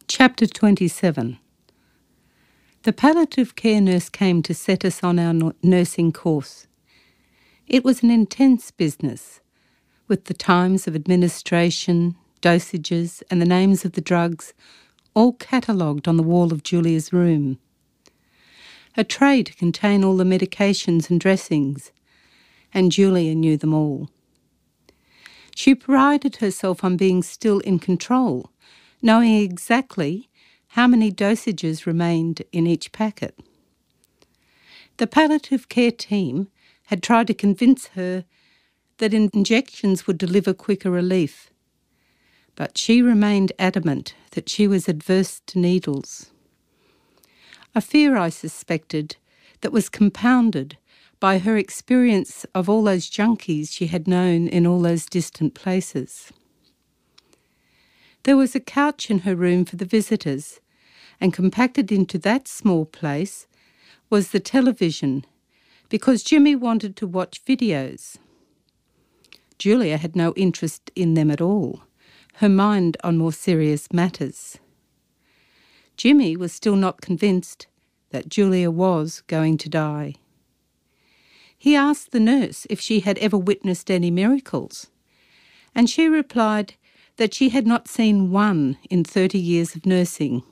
Chapter 27. The palliative care nurse came to set us on our nursing course. It was an intense business, with the times of administration, dosages, and the names of the drugs all catalogued on the wall of Julia's room. A tray to contain all the medications and dressings, and Julia knew them all. She prided herself on being still in control, knowing exactly how many dosages remained in each packet. The palliative care team had tried to convince her that injections would deliver quicker relief, but she remained adamant that she was adverse to needles. A fear, I suspected, that was compounded by her experience of all those junkies she had known in all those distant places. There was a couch in her room for the visitors, and compacted into that small place was the television, because Jimmy wanted to watch videos. Julia had no interest in them at all, her mind on more serious matters. Jimmy was still not convinced that Julia was going to die. He asked the nurse if she had ever witnessed any miracles, and she replied that she had not seen one in 30 years of nursing.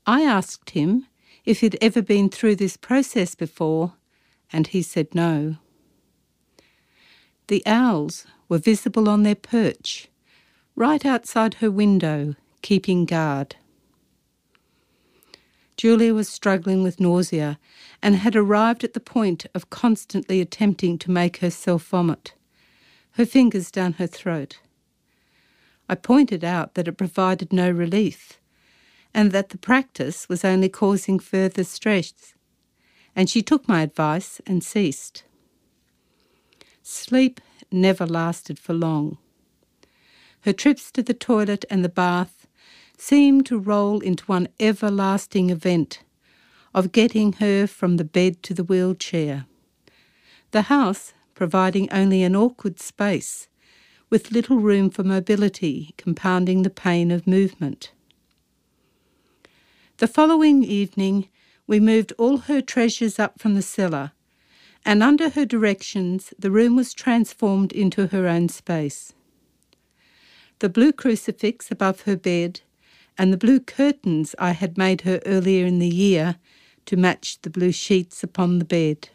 I asked him if he'd ever been through this process before, and he said no. The owls were visible on their perch, right outside her window, keeping guard. Julia was struggling with nausea and had arrived at the point of constantly attempting to make herself vomit, her fingers down her throat. I pointed out that it provided no relief and that the practice was only causing further stress, and she took my advice and ceased. Sleep never lasted for long. Her trips to the toilet and the bath seemed to roll into one everlasting event of getting her from the bed to the wheelchair, the house providing only an awkward space with little room for mobility, compounding the pain of movement. The following evening, we moved all her treasures up from the cellar, and under her directions, the room was transformed into her own space. The blue crucifix above her bed and the blue curtains I had made her earlier in the year to match the blue sheets upon the bed.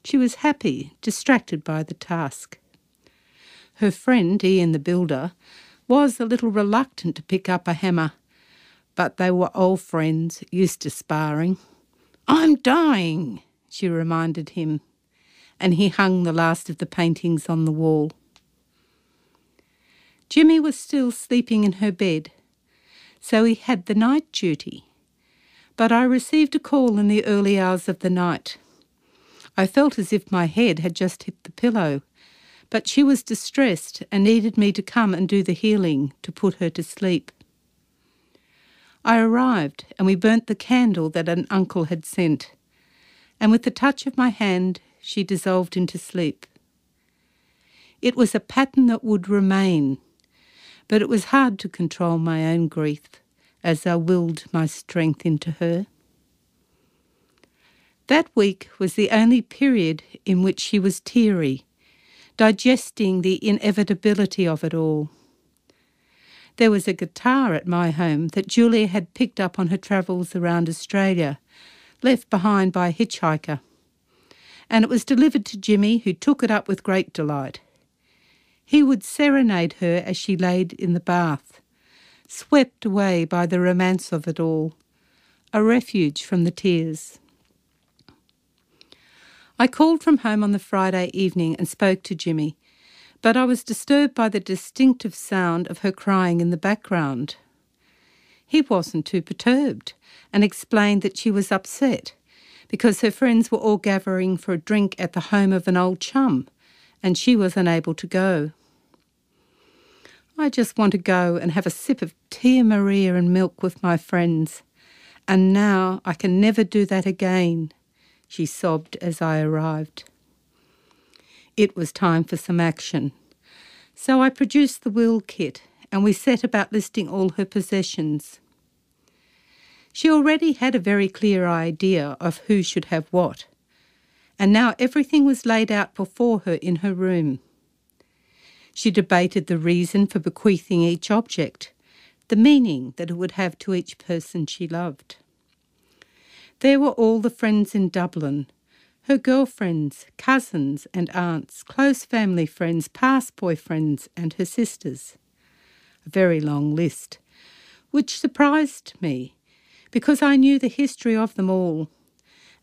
She was happy, distracted by the task. Her friend, Ian the builder, was a little reluctant to pick up a hammer, but they were old friends, used to sparring. "I'm dying," she reminded him, and he hung the last of the paintings on the wall. Jimmy was still sleeping in her bed, so he had the night duty, but I received a call in the early hours of the night. I felt as if my head had just hit the pillow, but she was distressed and needed me to come and do the healing to put her to sleep. I arrived and we burnt the candle that an uncle had sent, and with the touch of my hand she dissolved into sleep. It was a pattern that would remain, but it was hard to control my own grief as I willed my strength into her. That week was the only period in which she was teary, digesting the inevitability of it all. There was a guitar at my home that Julia had picked up on her travels around Australia, left behind by a hitchhiker, and it was delivered to Jimmy, who took it up with great delight. He would serenade her as she laid in the bath, swept away by the romance of it all, a refuge from the tears. I called from home on the Friday evening and spoke to Jimmy, but I was disturbed by the distinctive sound of her crying in the background. He wasn't too perturbed and explained that she was upset because her friends were all gathering for a drink at the home of an old chum and she was unable to go. "I just want to go and have a sip of Tia Maria and milk with my friends, and now I can never do that again," she sobbed as I arrived. It was time for some action, so I produced the will kit and we set about listing all her possessions. She already had a very clear idea of who should have what, and now everything was laid out before her in her room. She debated the reason for bequeathing each object, the meaning that it would have to each person she loved. There were all the friends in Dublin, her girlfriends, cousins and aunts, close family friends, past boyfriends and her sisters. A very long list, which surprised me because I knew the history of them all,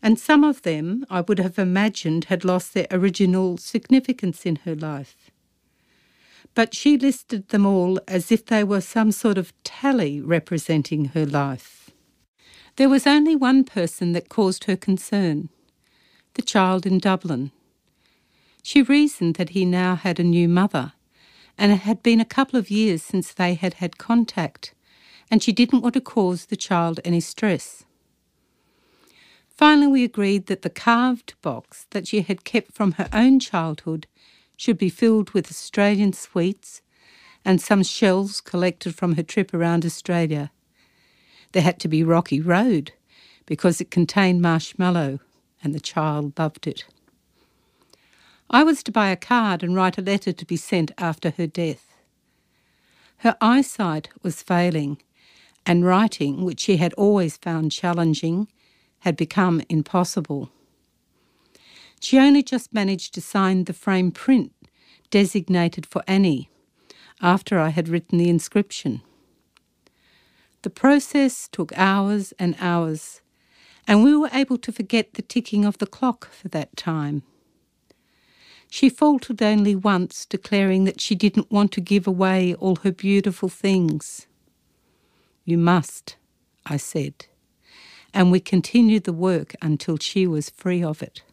and some of them I would have imagined had lost their original significance in her life. But she listed them all as if they were some sort of tally representing her life. There was only one person that caused her concern, the child in Dublin. She reasoned that he now had a new mother, and it had been a couple of years since they had had contact, and she didn't want to cause the child any stress. Finally, we agreed that the carved box that she had kept from her own childhood should be filled with Australian sweets and some shells collected from her trip around Australia. There had to be Rocky Road because it contained marshmallow and the child loved it. I was to buy a card and write a letter to be sent after her death. Her eyesight was failing, and writing, which she had always found challenging, had become impossible. She only just managed to sign the frame print designated for Annie after I had written the inscription. The process took hours and hours, and we were able to forget the ticking of the clock for that time. She faltered only once, declaring that she didn't want to give away all her beautiful things. "You must," I said, and we continued the work until she was free of it.